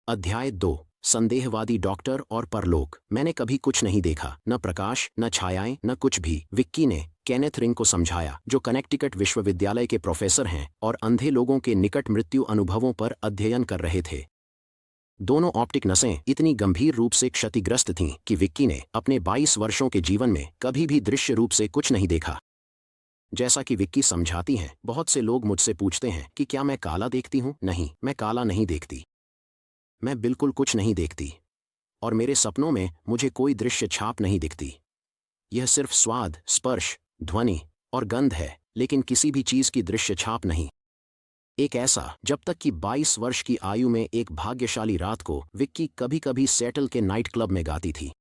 अध्याय 2। संदेहवादी डॉक्टर और परलोक। मैंने कभी कुछ नहीं देखा, न प्रकाश, न छायाएं, न कुछ भी। विक्की ने केनेथ रिंग को समझाया, जो कनेक्टिकट विश्वविद्यालय के प्रोफेसर हैं और अंधे लोगों के निकट मृत्यु अनुभवों पर अध्ययन कर रहे थे। दोनों ऑप्टिक नसें इतनी गंभीर रूप से क्षतिग्रस्त थीं कि विक्की ने अपने 22 वर्षों के जीवन में कभी भी दृश्य रूप से कुछ नहीं देखा। जैसा कि विक्की समझाती हैं, बहुत से लोग मुझसे पूछते हैं कि क्या मैं काला देखती हूँ। नहीं, मैं काला नहीं देखती। मैं बिल्कुल कुछ नहीं देखती, और मेरे सपनों में मुझे कोई दृश्य छाप नहीं दिखती। यह सिर्फ स्वाद, स्पर्श, ध्वनि और गंध है, लेकिन किसी भी चीज की दृश्य छाप नहीं। एक ऐसा, जब तक कि 22 वर्ष की आयु में एक भाग्यशाली रात को विक्की कभी कभी सेटल के नाइट क्लब में गाती थी।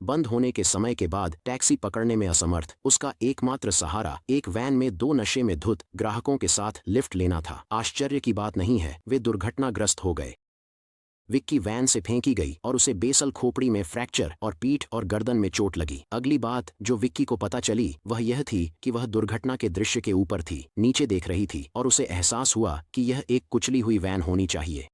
बंद होने के समय के बाद टैक्सी पकड़ने में असमर्थ, उसका एकमात्र सहारा एक वैन में 2 नशे में धुत ग्राहकों के साथ लिफ्ट लेना था। आश्चर्य की बात नहीं है, वे दुर्घटनाग्रस्त हो गए। विक्की वैन से फेंकी गई और उसे बेसल खोपड़ी में फ्रैक्चर और पीठ और गर्दन में चोट लगी। अगली बात जो विक्की को पता चली वह यह थी कि वह दुर्घटना के दृश्य के ऊपर थी, नीचे देख रही थी, और उसे एहसास हुआ कि यह एक कुचली हुई वैन होनी चाहिए।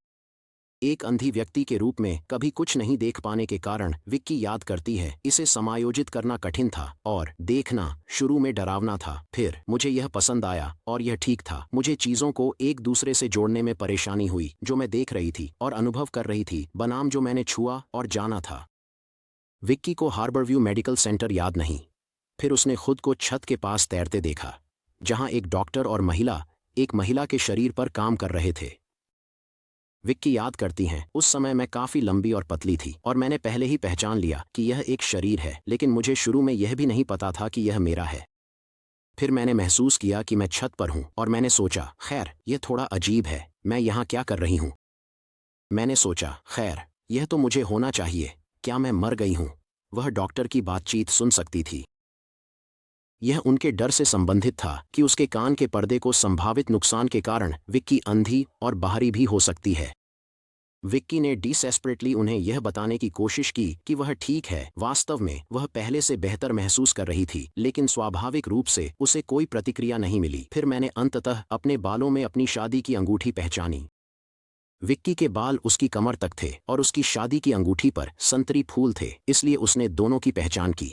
एक अंधी व्यक्ति के रूप में कभी कुछ नहीं देख पाने के कारण विक्की याद करती है, इसे समायोजित करना कठिन था और देखना शुरू में डरावना था। फिर मुझे यह पसंद आया और यह ठीक था। मुझे चीजों को एक दूसरे से जोड़ने में परेशानी हुई, जो मैं देख रही थी और अनुभव कर रही थी बनाम जो मैंने छुआ और जाना था। विक्की को हार्बरव्यू मेडिकल सेंटर याद नहीं। फिर उसने खुद को छत के पास तैरते देखा, जहां एक डॉक्टर और महिला एक महिला के शरीर पर काम कर रहे थे। विक्की याद करती हैं, उस समय मैं काफी लंबी और पतली थी और मैंने पहले ही पहचान लिया कि यह एक शरीर है, लेकिन मुझे शुरू में यह भी नहीं पता था कि यह मेरा है। फिर मैंने महसूस किया कि मैं छत पर हूं और मैंने सोचा, खैर यह थोड़ा अजीब है, मैं यहाँ क्या कर रही हूँ। मैंने सोचा, खैर यह तो मुझे होना चाहिए, क्या मैं मर गई हूँ। वह डॉक्टर की बातचीत सुन सकती थी। यह उनके डर से संबंधित था कि उसके कान के पर्दे को संभावित नुकसान के कारण विक्की अंधी और बाहरी भी हो सकती है। विक्की ने डिसेस्परेटली उन्हें यह बताने की कोशिश की कि वह ठीक है। वास्तव में वह पहले से बेहतर महसूस कर रही थी, लेकिन स्वाभाविक रूप से उसे कोई प्रतिक्रिया नहीं मिली। फिर मैंने अंततः अपने बालों में अपनी शादी की अंगूठी पहचानी। विक्की के बाल उसकी कमर तक थे और उसकी शादी की अंगूठी पर संतरी फूल थे, इसलिए उसने दोनों की पहचान की।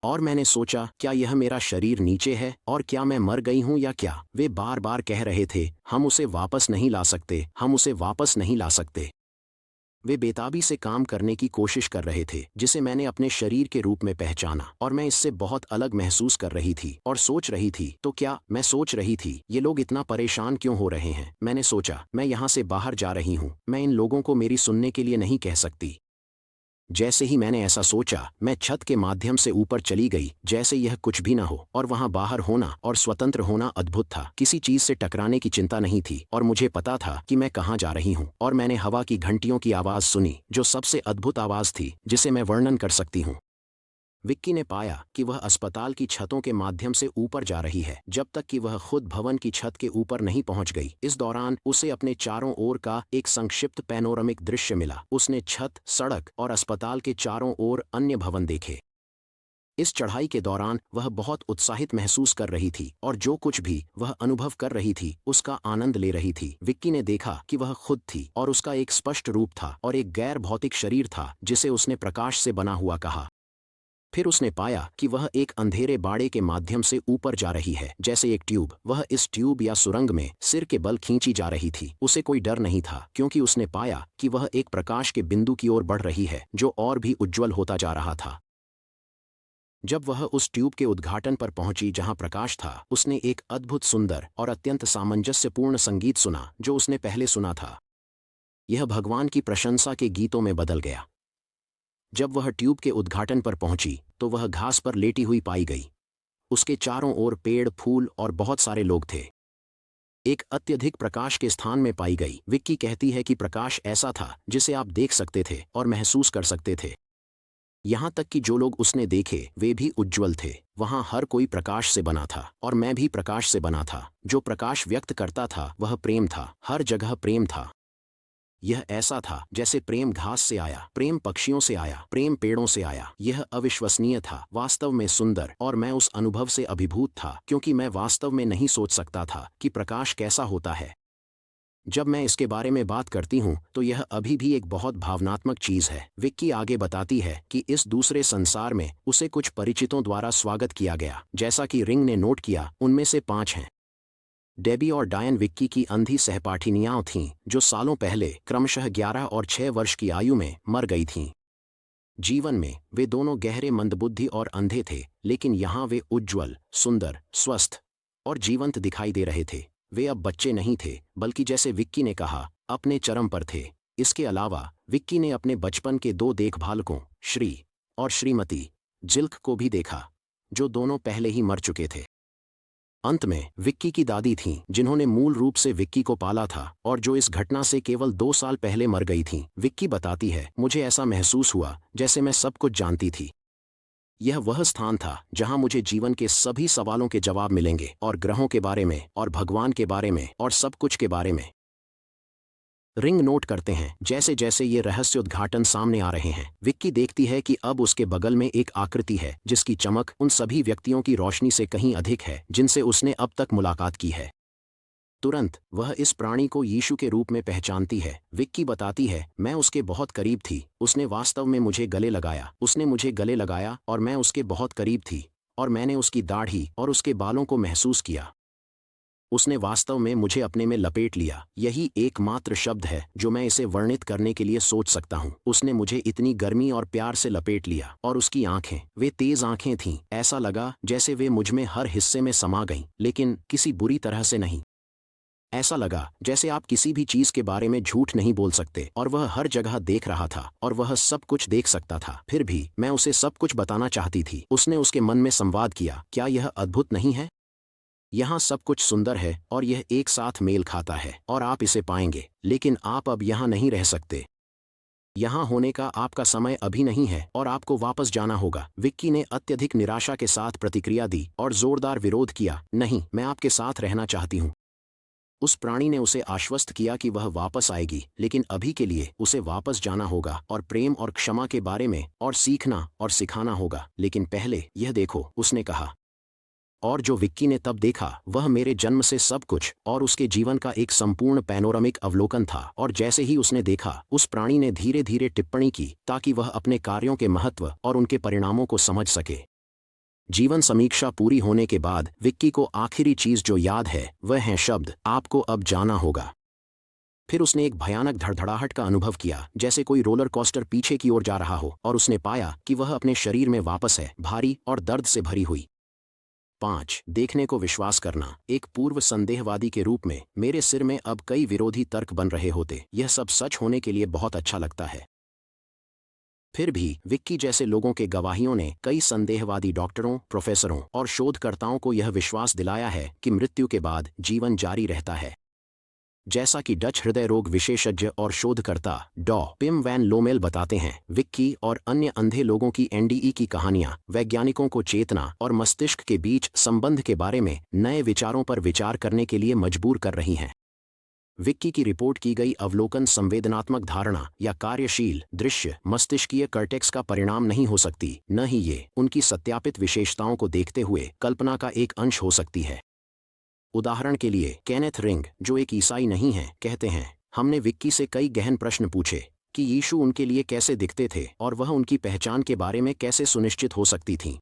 और मैंने सोचा, क्या यह मेरा शरीर नीचे है और क्या मैं मर गई हूं या क्या। वे बार बार कह रहे थे, हम उसे वापस नहीं ला सकते, हम उसे वापस नहीं ला सकते। वे बेताबी से काम करने की कोशिश कर रहे थे, जिसे मैंने अपने शरीर के रूप में पहचाना, और मैं इससे बहुत अलग महसूस कर रही थी और सोच रही थी, तो क्या मैं सोच रही थी, ये लोग इतना परेशान क्यों हो रहे हैं। मैंने सोचा, मैं यहाँ से बाहर जा रही हूँ, मैं इन लोगों को मेरी सुनने के लिए नहीं कह सकती। जैसे ही मैंने ऐसा सोचा, मैं छत के माध्यम से ऊपर चली गई, जैसे यह कुछ भी न हो, और वहां बाहर होना और स्वतंत्र होना अद्भुत था। किसी चीज से टकराने की चिंता नहीं थी और मुझे पता था कि मैं कहां जा रही हूं। और मैंने हवा की घंटियों की आवाज सुनी, जो सबसे अद्भुत आवाज थी जिसे मैं वर्णन कर सकती हूं। विक्की ने पाया कि वह अस्पताल की छतों के माध्यम से ऊपर जा रही है, जब तक कि वह खुद भवन की छत के ऊपर नहीं पहुंच गई। इस दौरान उसे अपने चारों ओर का एक संक्षिप्त पैनोरामिक दृश्य मिला। उसने छत, सड़क और अस्पताल के चारों ओर अन्य भवन देखे। इस चढ़ाई के दौरान वह बहुत उत्साहित महसूस कर रही थी और जो कुछ भी वह अनुभव कर रही थी उसका आनंद ले रही थी। विक्की ने देखा कि वह खुद थी और उसका एक स्पष्ट रूप था और एक गैर भौतिक शरीर था जिसे उसने प्रकाश से बना हुआ कहा। फिर उसने पाया कि वह एक अंधेरे बाड़े के माध्यम से ऊपर जा रही है, जैसे एक ट्यूब। वह इस ट्यूब या सुरंग में सिर के बल खींची जा रही थी। उसे कोई डर नहीं था, क्योंकि उसने पाया कि वह एक प्रकाश के बिंदु की ओर बढ़ रही है, जो और भी उज्ज्वल होता जा रहा था। जब वह उस ट्यूब के उद्घाटन पर पहुंची जहां प्रकाश था, उसने एक अद्भुत सुंदर और अत्यंत सामंजस्यपूर्ण संगीत सुना जो उसने पहले सुना था। यह भगवान की प्रशंसा के गीतों में बदल गया। जब वह ट्यूब के उद्घाटन पर पहुंची तो वह घास पर लेटी हुई पाई गई। उसके चारों ओर पेड़, फूल और बहुत सारे लोग थे। एक अत्यधिक प्रकाश के स्थान में पाई गई। विक्की कहती है कि प्रकाश ऐसा था जिसे आप देख सकते थे और महसूस कर सकते थे। यहाँ तक कि जो लोग उसने देखे वे भी उज्ज्वल थे। वहाँ हर कोई प्रकाश से बना था और मैं भी प्रकाश से बना था। जो प्रकाश व्यक्त करता था वह प्रेम था। हर जगह प्रेम था। यह ऐसा था जैसे प्रेम घास से आया, प्रेम पक्षियों से आया, प्रेम पेड़ों से आया। यह अविश्वसनीय था, वास्तव में सुंदर, और मैं उस अनुभव से अभिभूत था, क्योंकि मैं वास्तव में नहीं सोच सकता था कि प्रकाश कैसा होता है। जब मैं इसके बारे में बात करती हूँ तो यह अभी भी एक बहुत भावनात्मक चीज है। विक्की आगे बताती है कि इस दूसरे संसार में उसे कुछ परिचितों द्वारा स्वागत किया गया। जैसा कि रिंग ने नोट किया, उनमें से 5 हैं। डेबी और डायन विक्की की अंधी सहपाठिनियां थीं, जो सालों पहले क्रमशः 11 और 6 वर्ष की आयु में मर गई थीं। जीवन में वे दोनों गहरे मंदबुद्धि और अंधे थे, लेकिन यहाँ वे उज्ज्वल, सुंदर, स्वस्थ और जीवंत दिखाई दे रहे थे। वे अब बच्चे नहीं थे, बल्कि जैसे विक्की ने कहा, अपने चरम पर थे। इसके अलावा विक्की ने अपने बचपन के 2 देखभालकों, श्री और श्रीमती जिल्क को भी देखा, जो दोनों पहले ही मर चुके थे। अंत में विक्की की दादी थीं, जिन्होंने मूल रूप से विक्की को पाला था और जो इस घटना से केवल 2 साल पहले मर गई थीं। विक्की बताती है, मुझे ऐसा महसूस हुआ जैसे मैं सब कुछ जानती थी। यह वह स्थान था जहां मुझे जीवन के सभी सवालों के जवाब मिलेंगे, और ग्रहों के बारे में, और भगवान के बारे में, और सब कुछ के बारे में। रिंग नोट करते हैं, जैसे जैसे ये रहस्योद्घाटन सामने आ रहे हैं, विक्की देखती है कि अब उसके बगल में एक आकृति है जिसकी चमक उन सभी व्यक्तियों की रोशनी से कहीं अधिक है जिनसे उसने अब तक मुलाकात की है। तुरंत वह इस प्राणी को यीशु के रूप में पहचानती है। विक्की बताती है, मैं उसके बहुत करीब थी। उसने वास्तव में मुझे गले लगाया। उसने मुझे गले लगाया और मैं उसके बहुत करीब थी, और मैंने उसकी दाढ़ी और उसके बालों को महसूस किया। उसने वास्तव में मुझे अपने में लपेट लिया। यही एकमात्र शब्द है जो मैं इसे वर्णित करने के लिए सोच सकता हूँ। उसने मुझे इतनी गर्मी और प्यार से लपेट लिया, और उसकी आंखें, वे तेज आंखें थीं। ऐसा लगा जैसे वे मुझमें हर हिस्से में समा गईं, लेकिन किसी बुरी तरह से नहीं। ऐसा लगा जैसे आप किसी भी चीज के बारे में झूठ नहीं बोल सकते, और वह हर जगह देख रहा था, और वह सब कुछ देख सकता था। फिर भी मैं उसे सब कुछ बताना चाहती थी। उसने उसके मन में संवाद किया, क्या यह अद्भुत नहीं है? यहाँ सब कुछ सुंदर है और यह एक साथ मेल खाता है, और आप इसे पाएंगे, लेकिन आप अब यहाँ नहीं रह सकते। यहाँ होने का आपका समय अभी नहीं है, और आपको वापस जाना होगा। विक्की ने अत्यधिक निराशा के साथ प्रतिक्रिया दी और जोरदार विरोध किया, नहीं, मैं आपके साथ रहना चाहती हूँ। उस प्राणी ने उसे आश्वस्त किया कि वह वापस आएगी, लेकिन अभी के लिए उसे वापस जाना होगा और प्रेम और क्षमा के बारे में और सीखना और सिखाना होगा। लेकिन पहले यह देखो, उसने कहा। और जो विक्की ने तब देखा, वह मेरे जन्म से सब कुछ और उसके जीवन का एक संपूर्ण पैनोरामिक अवलोकन था। और जैसे ही उसने देखा, उस प्राणी ने धीरे धीरे टिप्पणी की, ताकि वह अपने कार्यों के महत्व और उनके परिणामों को समझ सके। जीवन समीक्षा पूरी होने के बाद विक्की को आखिरी चीज जो याद है, वह है शब्द, आपको अब जाना होगा। फिर उसने एक भयानक धड़धड़ाहट का अनुभव किया, जैसे कोई रोलर कोस्टर पीछे की ओर जा रहा हो, और उसने पाया कि वह अपने शरीर में वापस है, भारी और दर्द से भरी हुई। 5. देखने को विश्वास करना। एक पूर्व संदेहवादी के रूप में मेरे सिर में अब कई विरोधी तर्क बन रहे होते। यह सब सच होने के लिए बहुत अच्छा लगता है। फिर भी विक्की जैसे लोगों के गवाहियों ने कई संदेहवादी डॉक्टरों, प्रोफेसरों और शोधकर्ताओं को यह विश्वास दिलाया है कि मृत्यु के बाद जीवन जारी रहता है। जैसा कि डच हृदय रोग विशेषज्ञ और शोधकर्ता डॉ. पिम वैन लोमेल बताते हैं, विक्की और अन्य अंधे लोगों की एनडीई की कहानियां वैज्ञानिकों को चेतना और मस्तिष्क के बीच संबंध के बारे में नए विचारों पर विचार करने के लिए मजबूर कर रही हैं। विक्की की रिपोर्ट की गई अवलोकन संवेदनात्मक धारणा या कार्यशील दृश्य मस्तिष्कीय कर्टेक्स का परिणाम नहीं हो सकती, न ही ये उनकी सत्यापित विशेषताओं को देखते हुए कल्पना का एक अंश हो सकती है। उदाहरण के लिए केनेथ रिंग, जो एक ईसाई नहीं है, कहते हैं, हमने विक्की से कई गहन प्रश्न पूछे कि यीशु उनके लिए कैसे दिखते थे और वह उनकी पहचान के बारे में कैसे सुनिश्चित हो सकती थीं।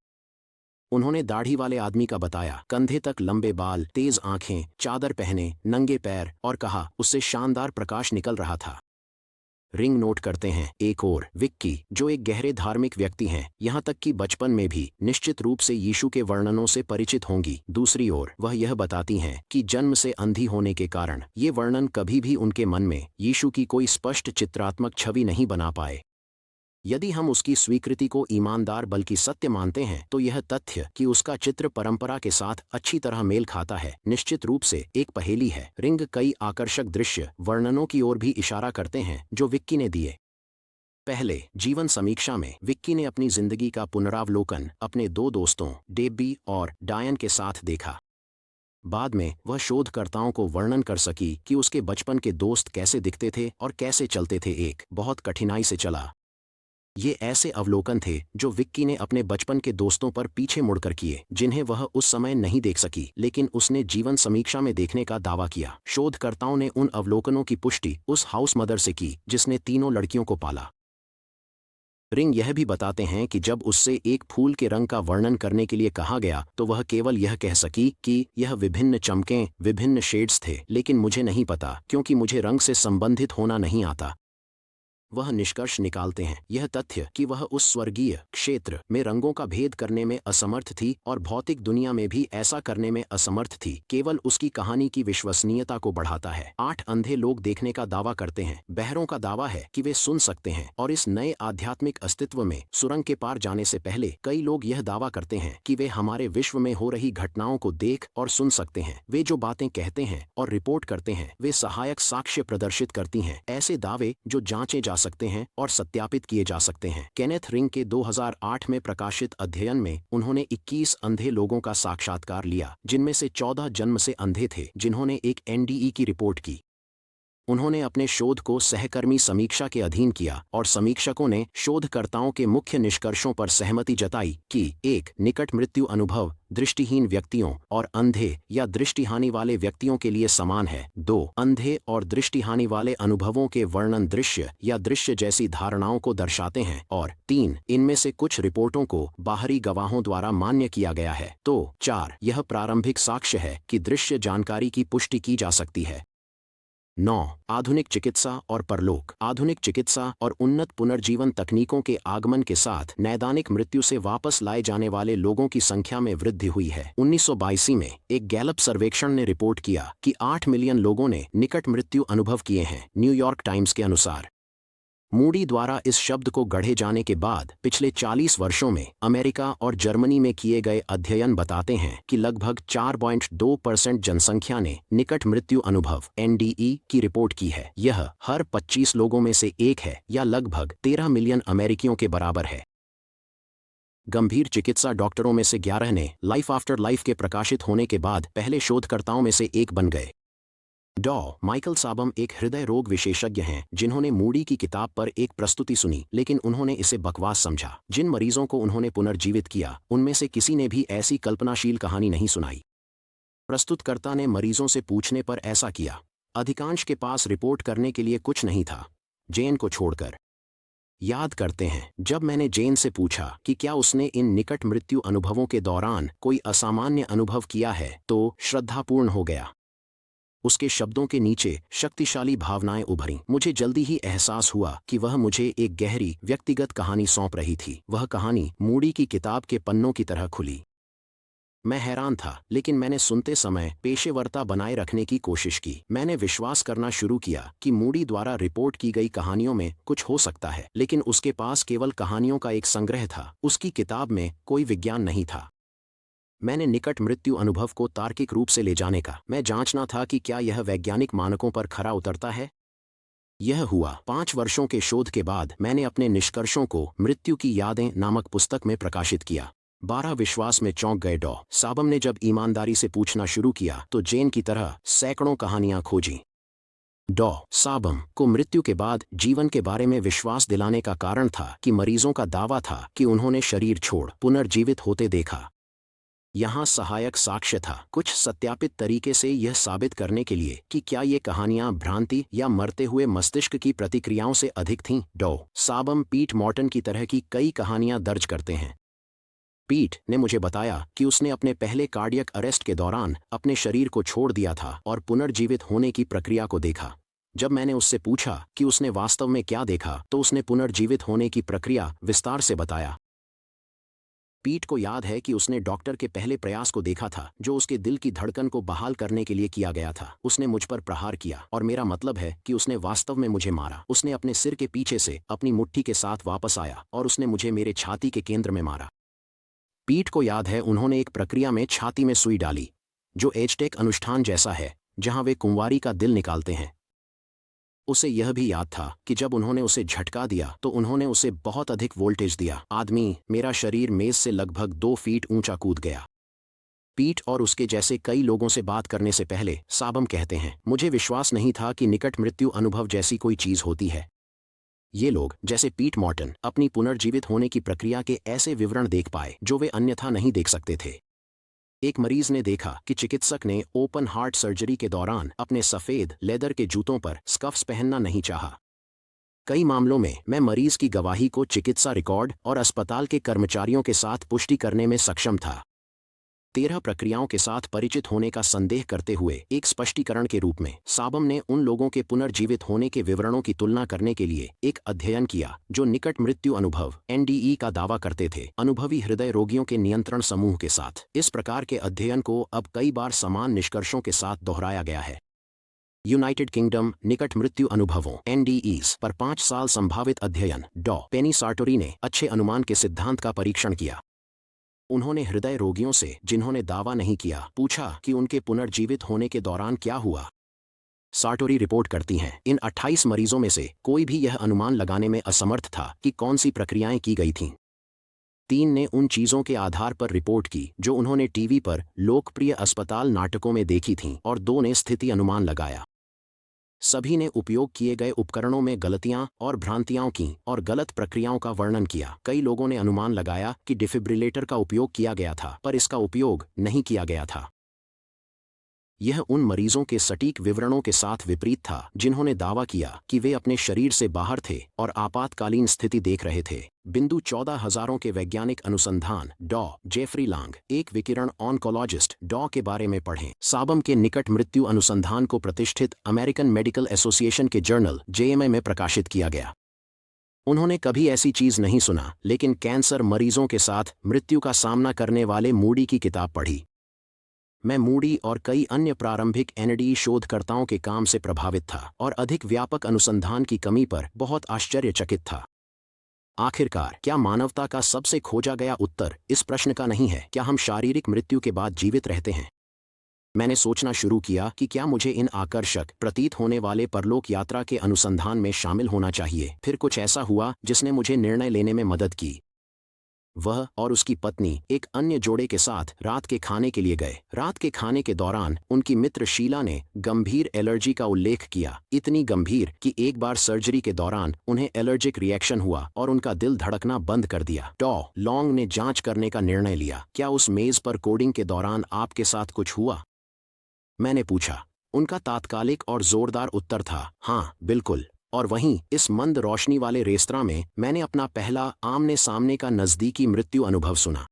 उन्होंने दाढ़ी वाले आदमी का बताया, कंधे तक लंबे बाल, तेज आंखें, चादर पहने, नंगे पैर, और कहा उससे शानदार प्रकाश निकल रहा था। रिंग नोट करते हैं, एक और विक्की, जो एक गहरे धार्मिक व्यक्ति हैं, यहाँ तक कि बचपन में भी निश्चित रूप से यीशु के वर्णनों से परिचित होंगी। दूसरी ओर वह यह बताती हैं कि जन्म से अंधी होने के कारण ये वर्णन कभी भी उनके मन में यीशु की कोई स्पष्ट चित्रात्मक छवि नहीं बना पाए। यदि हम उसकी स्वीकृति को ईमानदार बल्कि सत्य मानते हैं, तो यह तथ्य कि उसका चित्र परंपरा के साथ अच्छी तरह मेल खाता है निश्चित रूप से एक पहेली है। रिंग कई आकर्षक दृश्य वर्णनों की ओर भी इशारा करते हैं जो विक्की ने दिए। पहले जीवन समीक्षा में विक्की ने अपनी जिंदगी का पुनरावलोकन अपने 2 दोस्तों डेबी और डायन के साथ देखा। बाद में वह शोधकर्ताओं को वर्णन कर सकी कि उसके बचपन के दोस्त कैसे दिखते थे और कैसे चलते थे। एक बहुत कठिनाई से चला ये ऐसे अवलोकन थे जो विक्की ने अपने बचपन के दोस्तों पर पीछे मुड़कर किए, जिन्हें वह उस समय नहीं देख सकी, लेकिन उसने जीवन समीक्षा में देखने का दावा किया। शोधकर्ताओं ने उन अवलोकनों की पुष्टि उस हाउस मदर से की जिसने तीनों लड़कियों को पाला। रिंग यह भी बताते हैं कि जब उससे एक फूल के रंग का वर्णन करने के लिए कहा गया तो वह केवल यह कह सकी कि यह विभिन्न चमकें, विभिन्न शेड्स थे, लेकिन मुझे नहीं पता क्योंकि मुझे रंग से संबंधित होना नहीं आता। वह निष्कर्ष निकालते हैं यह तथ्य कि वह उस स्वर्गीय क्षेत्र में रंगों का भेद करने में असमर्थ थी और भौतिक दुनिया में भी ऐसा करने में असमर्थ थी, केवल उसकी कहानी की विश्वसनीयता को बढ़ाता है। 8 अंधे लोग देखने का दावा करते हैं। बहरों का दावा है कि वे सुन सकते हैं और इस नए आध्यात्मिक अस्तित्व में सुरंग के पार जाने से पहले कई लोग यह दावा करते हैं कि वे हमारे विश्व में हो रही घटनाओं को देख और सुन सकते हैं। वे जो बातें कहते हैं और रिपोर्ट करते हैं वे सहायक साक्ष्य प्रदर्शित करती हैं, ऐसे दावे जो जांचे जा सकते हैं और सत्यापित किए जा सकते हैं। केनेथ रिंग के 2008 में प्रकाशित अध्ययन में उन्होंने 21 अंधे लोगों का साक्षात्कार लिया, जिनमें से 14 जन्म से अंधे थे, जिन्होंने एक एनडीई की रिपोर्ट की। उन्होंने अपने शोध को सहकर्मी समीक्षा के अधीन किया और समीक्षकों ने शोधकर्ताओं के मुख्य निष्कर्षों पर सहमति जताई कि 1. निकट मृत्यु अनुभव दृष्टिहीन व्यक्तियों और अंधे या दृष्टिहानि वाले व्यक्तियों के लिए समान है। 2. अंधे और दृष्टिहानि वाले अनुभवों के वर्णन दृश्य या दृश्य जैसी धारणाओं को दर्शाते हैं। और 3. इनमें से कुछ रिपोर्टों को बाहरी गवाहों द्वारा मान्य किया गया है। तो 4. यह प्रारंभिक साक्ष्य है कि दृश्य जानकारी की पुष्टि की जा सकती है। 9. आधुनिक चिकित्सा और परलोक। आधुनिक चिकित्सा और उन्नत पुनर्जीवन तकनीकों के आगमन के साथ नैदानिक मृत्यु से वापस लाए जाने वाले लोगों की संख्या में वृद्धि हुई है। 1982 में एक गैलप सर्वेक्षण ने रिपोर्ट किया कि 8 मिलियन लोगों ने निकट मृत्यु अनुभव किए हैं। न्यूयॉर्क टाइम्स के अनुसार मूडी द्वारा इस शब्द को गढ़े जाने के बाद पिछले 40 वर्षों में अमेरिका और जर्मनी में किए गए अध्ययन बताते हैं कि लगभग 4.2% जनसंख्या ने निकट मृत्यु अनुभव एनडीई की रिपोर्ट की है। यह हर 25 लोगों में से एक है या लगभग 13 मिलियन अमेरिकियों के बराबर है। गंभीर चिकित्सा डॉक्टरों में से 11 ने लाइफ आफ्टर लाइफ के प्रकाशित होने के बाद पहले शोधकर्ताओं में से एक बन गए। माइकल साबम एक हृदय रोग विशेषज्ञ हैं जिन्होंने मूडी की किताब पर एक प्रस्तुति सुनी, लेकिन उन्होंने इसे बकवास समझा। जिन मरीजों को उन्होंने पुनर्जीवित किया उनमें से किसी ने भी ऐसी कल्पनाशील कहानी नहीं सुनाई। प्रस्तुतकर्ता ने मरीजों से पूछने पर ऐसा किया। अधिकांश के पास रिपोर्ट करने के लिए कुछ नहीं था, जेन को छोड़कर। याद करते हैं जब मैंने जेन से पूछा कि क्या उसने इन निकट मृत्यु अनुभवों के दौरान कोई असामान्य अनुभव किया है तो श्रद्धापूर्ण हो गया। उसके शब्दों के नीचे शक्तिशाली भावनाएं उभरीं। मुझे जल्दी ही एहसास हुआ कि वह मुझे एक गहरी व्यक्तिगत कहानी सौंप रही थी। वह कहानी मूडी की किताब के पन्नों की तरह खुली। मैं हैरान था, लेकिन मैंने सुनते समय पेशेवरता बनाए रखने की कोशिश की। मैंने विश्वास करना शुरू किया कि मूडी द्वारा रिपोर्ट की गई कहानियों में कुछ हो सकता है, लेकिन उसके पास केवल कहानियों का एक संग्रह था। उसकी किताब में कोई विज्ञान नहीं था। मैंने निकट मृत्यु अनुभव को तार्किक रूप से ले जाने का मैं जांचना था कि क्या यह वैज्ञानिक मानकों पर खरा उतरता है। यह हुआ 5 वर्षों के शोध के बाद मैंने अपने निष्कर्षों को मृत्यु की यादें नामक पुस्तक में प्रकाशित किया। 12 विश्वास में चौंक गए साबम ने जब ईमानदारी से पूछना शुरू किया तो जेन की तरह सैकड़ों कहानियां खोजी। साबम को मृत्यु के बाद जीवन के बारे में विश्वास दिलाने का कारण था कि मरीजों का दावा था कि उन्होंने शरीर छोड़ पुनर्जीवित होते देखा। यहाँ सहायक साक्ष्य था, कुछ सत्यापित तरीके से यह साबित करने के लिए कि क्या ये कहानियां भ्रांति या मरते हुए मस्तिष्क की प्रतिक्रियाओं से अधिक थीं। साबम पीट मॉर्टन की तरह की कई कहानियां दर्ज करते हैं। पीट ने मुझे बताया कि उसने अपने पहले कार्डियक अरेस्ट के दौरान अपने शरीर को छोड़ दिया था और पुनर्जीवित होने की प्रक्रिया को देखा। जब मैंने उससे पूछा कि उसने वास्तव में क्या देखा तो उसने पुनर्जीवित होने की प्रक्रिया विस्तार से बताया। पीट को याद है कि उसने डॉक्टर के पहले प्रयास को देखा था जो उसके दिल की धड़कन को बहाल करने के लिए किया गया था। उसने मुझ पर प्रहार किया और मेरा मतलब है कि उसने वास्तव में मुझे मारा। उसने अपने सिर के पीछे से अपनी मुट्ठी के साथ वापस आया और उसने मुझे मेरे छाती के केंद्र में मारा। पीट को याद है उन्होंने एक प्रक्रिया में छाती में सुई डाली जो एजटेक अनुष्ठान जैसा है जहां वे कुंवारी का दिल निकालते हैं। उसे यह भी याद था कि जब उन्होंने उसे झटका दिया तो उन्होंने उसे बहुत अधिक वोल्टेज दिया। मेरा शरीर मेज से लगभग 2 फीट ऊंचा कूद गया। पीट और उसके जैसे कई लोगों से बात करने से पहले साबम कहते हैं, मुझे विश्वास नहीं था कि निकट मृत्यु अनुभव जैसी कोई चीज होती है। ये लोग जैसे पीट मॉर्टन अपनी पुनर्जीवित होने की प्रक्रिया के ऐसे विवरण देख पाए जो वे अन्यथा नहीं देख सकते थे। एक मरीज ने देखा कि चिकित्सक ने ओपन हार्ट सर्जरी के दौरान अपने सफेद लेदर के जूतों पर स्कफ्स पहनना नहीं चाहा। कई मामलों में मैं मरीज की गवाही को चिकित्सा रिकॉर्ड और अस्पताल के कर्मचारियों के साथ पुष्टि करने में सक्षम था। 13 प्रक्रियाओं के साथ परिचित होने का संदेह करते हुए एक स्पष्टीकरण के रूप में साबम ने उन लोगों के पुनर्जीवित होने के विवरणों की तुलना करने के लिए एक अध्ययन किया जो निकट मृत्यु अनुभव (NDE) का दावा करते थे अनुभवी हृदय रोगियों के नियंत्रण समूह के साथ। इस प्रकार के अध्ययन को अब कई बार समान निष्कर्षों के साथ दोहराया गया है। यूनाइटेड किंगडम निकट मृत्यु अनुभवों (NDEs) पर 5 साल संभावित अध्ययन डॉ. पेनी सार्टोरी ने अच्छे अनुमान के सिद्धांत का परीक्षण किया। उन्होंने हृदय रोगियों से जिन्होंने दावा नहीं किया पूछा कि उनके पुनर्जीवित होने के दौरान क्या हुआ। सार्टोरी रिपोर्ट करती हैं, इन 28 मरीजों में से कोई भी यह अनुमान लगाने में असमर्थ था कि कौन सी प्रक्रियाएं की गई थीं। 3 ने उन चीज़ों के आधार पर रिपोर्ट की जो उन्होंने टीवी पर लोकप्रिय अस्पताल नाटकों में देखी थीं और 2 ने स्थिति अनुमान लगाया। सभी ने उपयोग किए गए उपकरणों में गलतियां और भ्रांतियां की और गलत प्रक्रियाओं का वर्णन किया। कई लोगों ने अनुमान लगाया कि डिफिब्रिलेटर का उपयोग किया गया था पर इसका उपयोग नहीं किया गया था। यह उन मरीजों के सटीक विवरणों के साथ विपरीत था जिन्होंने दावा किया कि वे अपने शरीर से बाहर थे और आपातकालीन स्थिति देख रहे थे। बिंदु 14,000 के वैज्ञानिक अनुसंधान डॉ. जेफरी लांग, एक विकिरण ऑन्कोलॉजिस्ट डॉ. के बारे में पढ़ें। साबम के निकट मृत्यु अनुसंधान को प्रतिष्ठित अमेरिकन मेडिकल एसोसिएशन के जर्नल JMA में प्रकाशित किया गया। उन्होंने कभी ऐसी चीज नहीं सुना लेकिन कैंसर मरीजों के साथ मृत्यु का सामना करने वाले मूडी की किताब पढ़ी। मैं मूडी और कई अन्य प्रारंभिक NDE शोधकर्ताओं के काम से प्रभावित था और अधिक व्यापक अनुसंधान की कमी पर बहुत आश्चर्यचकित था। आखिरकार क्या मानवता का सबसे खोजा गया उत्तर इस प्रश्न का नहीं है, क्या हम शारीरिक मृत्यु के बाद जीवित रहते हैं? मैंने सोचना शुरू किया कि क्या मुझे इन आकर्षक प्रतीत होने वाले परलोक यात्रा के अनुसंधान में शामिल होना चाहिए। फिर कुछ ऐसा हुआ जिसने मुझे निर्णय लेने में मदद की। वह और उसकी पत्नी एक अन्य जोड़े के साथ रात के खाने के लिए गए। रात के खाने के दौरान उनकी मित्र शीला ने गंभीर एलर्जी का उल्लेख किया, इतनी गंभीर कि एक बार सर्जरी के दौरान उन्हें एलर्जिक रिएक्शन हुआ और उनका दिल धड़कना बंद कर दिया। डॉ. लॉन्ग ने जांच करने का निर्णय लिया, क्या उस मेज पर कोडिंग के दौरान आपके साथ कुछ हुआ? मैंने पूछा। उनका तात्कालिक और जोरदार उत्तर था, हाँ बिल्कुल। और वहीं इस मंद रोशनी वाले रेस्तरां में मैंने अपना पहला आमने सामने का नज़दीकी मृत्यु अनुभव सुना।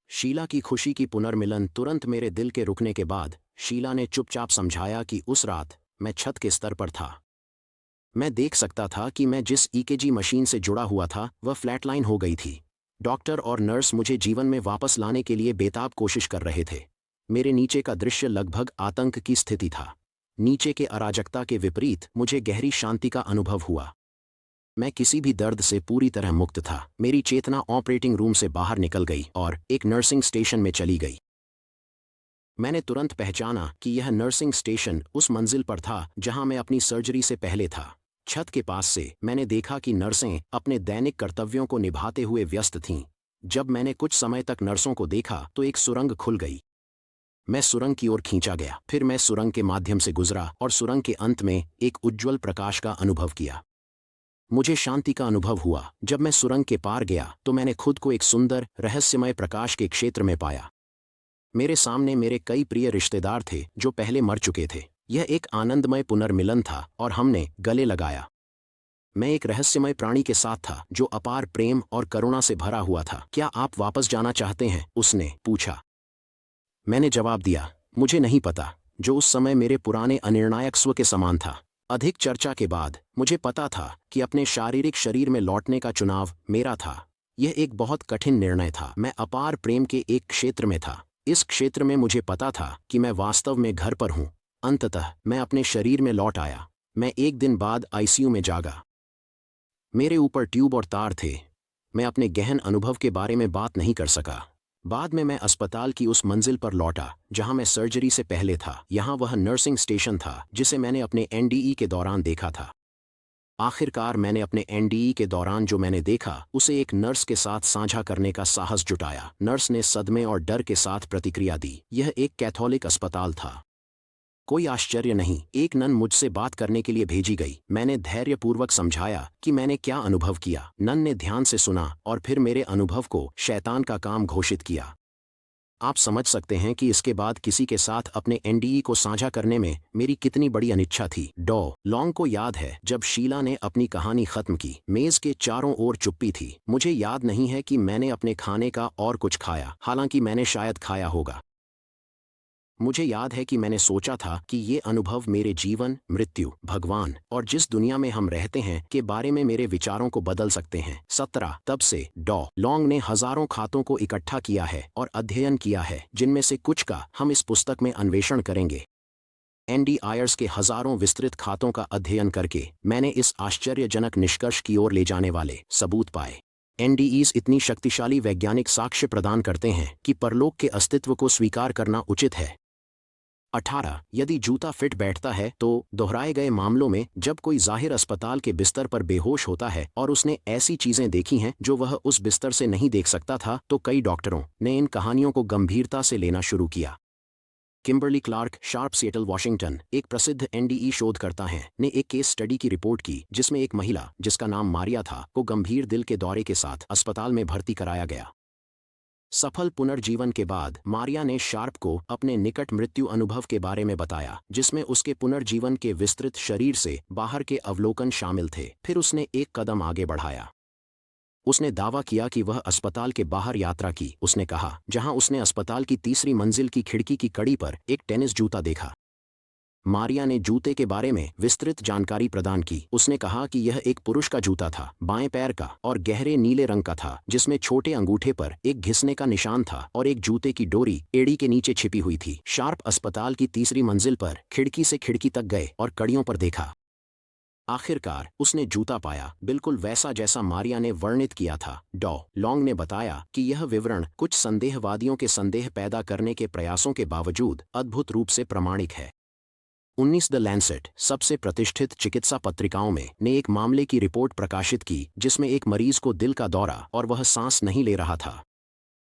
शीला की खुशी की पुनर्मिलन तुरंत मेरे दिल के रुकने के बाद शीला ने चुपचाप समझाया कि उस रात मैं छत के स्तर पर था। मैं देख सकता था कि मैं जिस EKG मशीन से जुड़ा हुआ था वह फ्लैटलाइन हो गई थी। डॉक्टर और नर्स मुझे जीवन में वापस लाने के लिए बेताब कोशिश कर रहे थे। मेरे नीचे का दृश्य लगभग आतंक की स्थिति था। नीचे के अराजकता के विपरीत मुझे गहरी शांति का अनुभव हुआ। मैं किसी भी दर्द से पूरी तरह मुक्त था। मेरी चेतना ऑपरेटिंग रूम से बाहर निकल गई और एक नर्सिंग स्टेशन में चली गई। मैंने तुरंत पहचाना कि यह नर्सिंग स्टेशन उस मंजिल पर था जहां मैं अपनी सर्जरी से पहले था। छत के पास से मैंने देखा कि नर्सें अपने दैनिक कर्तव्यों को निभाते हुए व्यस्त थीं। जब मैंने कुछ समय तक नर्सों को देखा तो एक सुरंग खुल गई। मैं सुरंग की ओर खींचा गया। फिर मैं सुरंग के माध्यम से गुजरा और सुरंग के अंत में एक उज्ज्वल प्रकाश का अनुभव किया। मुझे शांति का अनुभव हुआ। जब मैं सुरंग के पार गया तो मैंने खुद को एक सुंदर रहस्यमय प्रकाश के क्षेत्र में पाया। मेरे सामने मेरे कई प्रिय रिश्तेदार थे जो पहले मर चुके थे। यह एक आनंदमय पुनर्मिलन था और हमने गले लगाया। मैं एक रहस्यमय प्राणी के साथ था जो अपार प्रेम और करुणा से भरा हुआ था। क्या आप वापस जाना चाहते हैं? उसने पूछा। मैंने जवाब दिया, मुझे नहीं पता, जो उस समय मेरे पुराने अनिर्णायक स्व के समान था। अधिक चर्चा के बाद मुझे पता था कि अपने शारीरिक शरीर में लौटने का चुनाव मेरा था। यह एक बहुत कठिन निर्णय था। मैं अपार प्रेम के एक क्षेत्र में था। इस क्षेत्र में मुझे पता था कि मैं वास्तव में घर पर हूँ। अंततः मैं अपने शरीर में लौट आया। मैं एक दिन बाद ICU में जागा। मेरे ऊपर ट्यूब और तार थे। मैं अपने गहन अनुभव के बारे में बात नहीं कर सका। बाद में मैं अस्पताल की उस मंजिल पर लौटा जहां मैं सर्जरी से पहले था। यहाँ वह नर्सिंग स्टेशन था जिसे मैंने अपने NDE के दौरान देखा था। आखिरकार मैंने अपने NDE के दौरान जो मैंने देखा उसे एक नर्स के साथ साझा करने का साहस जुटाया। नर्स ने सदमे और डर के साथ प्रतिक्रिया दी। यह एक कैथोलिक अस्पताल था। कोई आश्चर्य नहीं, एक नन मुझसे बात करने के लिए भेजी गई। मैंने धैर्यपूर्वक समझाया कि मैंने क्या अनुभव किया। नन ने ध्यान से सुना और फिर मेरे अनुभव को शैतान का काम घोषित किया। आप समझ सकते हैं कि इसके बाद किसी के साथ अपने एनडीई को साझा करने में मेरी कितनी बड़ी अनिच्छा थी। डॉ लॉन्ग को याद है जब शीला ने अपनी कहानी खत्म की, मेज के चारों ओर चुप्पी थी। मुझे याद नहीं है कि मैंने अपने खाने का और कुछ खाया, हालांकि मैंने शायद खाया होगा। मुझे याद है कि मैंने सोचा था कि ये अनुभव मेरे जीवन, मृत्यु, भगवान और जिस दुनिया में हम रहते हैं के बारे में मेरे विचारों को बदल सकते हैं। 17 तब से डॉ लॉन्ग ने हजारों खातों को इकट्ठा किया है और अध्ययन किया है, जिनमें से कुछ का हम इस पुस्तक में अन्वेषण करेंगे। एनडी आयर्स के हजारों विस्तृत खातों का अध्ययन करके मैंने इस आश्चर्यजनक निष्कर्ष की ओर ले जाने वाले सबूत पाए। एनडीईज इतनी शक्तिशाली वैज्ञानिक साक्ष्य प्रदान करते हैं कि परलोक के अस्तित्व को स्वीकार करना उचित है। 18 यदि जूता फिट बैठता है तो दोहराए गए मामलों में जब कोई जाहिर अस्पताल के बिस्तर पर बेहोश होता है और उसने ऐसी चीजें देखी हैं जो वह उस बिस्तर से नहीं देख सकता था, तो कई डॉक्टरों ने इन कहानियों को गंभीरता से लेना शुरू किया। Kimberly Clark, Sharp, Seattle, Washington, एक प्रसिद्ध एनडीई शोधकर्ता हैं, ने एक केस स्टडी की रिपोर्ट की जिसमें एक महिला जिसका नाम मारिया था को गंभीर दिल के दौरे के साथ अस्पताल में भर्ती कराया गया। सफल पुनर्जीवन के बाद मारिया ने शार्प को अपने निकट मृत्यु अनुभव के बारे में बताया, जिसमें उसके पुनर्जीवन के विस्तृत शरीर से बाहर के अवलोकन शामिल थे। फिर उसने एक कदम आगे बढ़ाया। उसने दावा किया कि वह अस्पताल के बाहर यात्रा की, उसने कहा, जहां उसने अस्पताल की तीसरी मंजिल की खिड़की की कड़ी पर एक टेनिस जूता देखा। मारिया ने जूते के बारे में विस्तृत जानकारी प्रदान की। उसने कहा कि यह एक पुरुष का जूता था, बाएं पैर का और गहरे नीले रंग का था, जिसमें छोटे अंगूठे पर एक घिसने का निशान था और एक जूते की डोरी एड़ी के नीचे छिपी हुई थी। शार्प अस्पताल की तीसरी मंजिल पर खिड़की से खिड़की तक गए और कड़ियों पर देखा। आखिरकार उसने जूता पाया, बिल्कुल वैसा जैसा मारिया ने वर्णित किया था। डॉ लॉन्ग ने बताया कि यह विवरण कुछ संदेहवादियों के संदेह पैदा करने के प्रयासों के बावजूद अद्भुत रूप से प्रामाणिक है। 19 द लैंसेट, सबसे प्रतिष्ठित चिकित्सा पत्रिकाओं में, ने एक मामले की रिपोर्ट प्रकाशित की जिसमें एक मरीज को दिल का दौरा और वह सांस नहीं ले रहा था।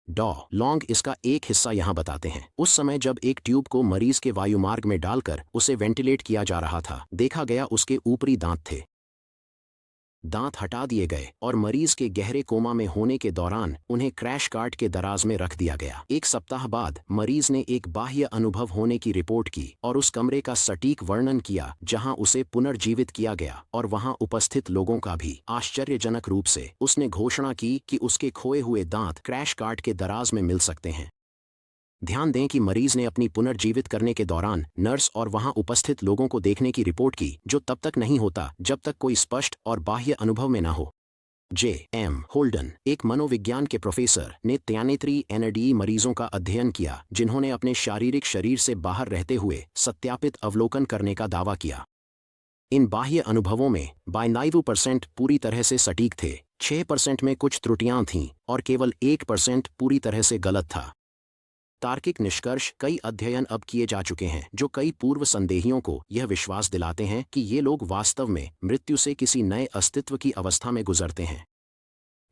डॉ लॉन्ग इसका एक हिस्सा यहाँ बताते हैं। उस समय जब एक ट्यूब को मरीज के वायुमार्ग में डालकर उसे वेंटिलेट किया जा रहा था, देखा गया उसके ऊपरी दांत थे। दांत हटा दिए गए और मरीज के गहरे कोमा में होने के दौरान उन्हें क्रैश कार्ट के दराज में रख दिया गया। एक सप्ताह बाद मरीज ने एक बाह्य अनुभव होने की रिपोर्ट की और उस कमरे का सटीक वर्णन किया जहां उसे पुनर्जीवित किया गया, और वहां उपस्थित लोगों का भी। आश्चर्यजनक रूप से उसने घोषणा की कि उसके खोए हुए दांत क्रैश कार्ट के दराज में मिल सकते हैं। ध्यान दें कि मरीज ने अपनी पुनर्जीवित करने के दौरान नर्स और वहां उपस्थित लोगों को देखने की रिपोर्ट की, जो तब तक नहीं होता जब तक कोई स्पष्ट और बाह्य अनुभव में न हो। जे एम होल्डन, एक मनोविज्ञान के प्रोफेसर, ने 93 एनडीई मरीजों का अध्ययन किया जिन्होंने अपने शारीरिक शरीर से बाहर रहते हुए सत्यापित अवलोकन करने का दावा किया। इन बाह्य अनुभवों में 92% पूरी तरह से सटीक थे, 6% में कुछ त्रुटियां थीं और केवल 1% पूरी तरह से गलत था। तार्किक निष्कर्ष, कई अध्ययन अब किए जा चुके हैं जो कई पूर्व संदेहियों को यह विश्वास दिलाते हैं कि ये लोग वास्तव में मृत्यु से किसी नए अस्तित्व की अवस्था में गुजरते हैं।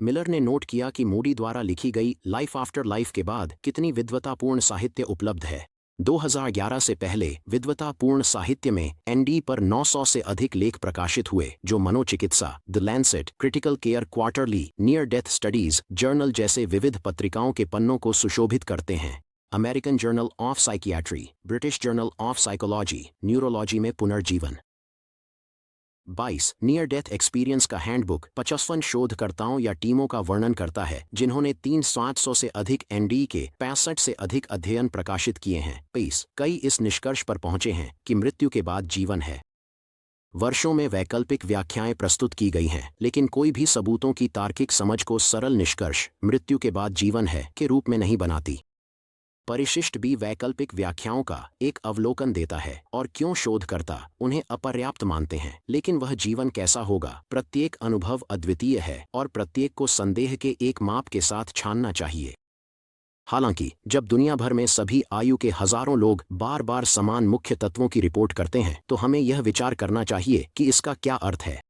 मिलर ने नोट किया कि मूडी द्वारा लिखी गई लाइफ आफ्टर लाइफ के बाद कितनी विद्वतापूर्ण साहित्य उपलब्ध है। 2011 से पहले विद्वतापूर्ण साहित्य में एनडी पर 900 से अधिक लेख प्रकाशित हुए जो मनोचिकित्सा, the Lancet, critical care quarterly, near death studies journal जैसे विविध पत्रिकाओं के पन्नों को सुशोभित करते हैं। American journal of psychiatry, British journal of psychology, neurology में पुनर्जीवन। 22 नियर डेथ एक्सपीरियंस का हैंडबुक 55 शोधकर्ताओं या टीमों का वर्णन करता है जिन्होंने 300 से अधिक एनडी के 65 से अधिक अध्ययन प्रकाशित किए हैं। 23 कई इस निष्कर्ष पर पहुंचे हैं कि मृत्यु के बाद जीवन है। वर्षों में वैकल्पिक व्याख्याएं प्रस्तुत की गई हैं, लेकिन कोई भी सबूतों की तार्किक समझ को सरल निष्कर्ष मृत्यु के बाद जीवन है के रूप में नहीं बनाती। परिशिष्ट भी वैकल्पिक व्याख्याओं का एक अवलोकन देता है और क्यों शोधकर्ता उन्हें अपर्याप्त मानते हैं। लेकिन वह जीवन कैसा होगा? प्रत्येक अनुभव अद्वितीय है और प्रत्येक को संदेह के एक माप के साथ छानना चाहिए। हालांकि जब दुनिया भर में सभी आयु के हजारों लोग बार बार समान मुख्य तत्वों की रिपोर्ट करते हैं, तो हमें यह विचार करना चाहिए कि इसका क्या अर्थ है।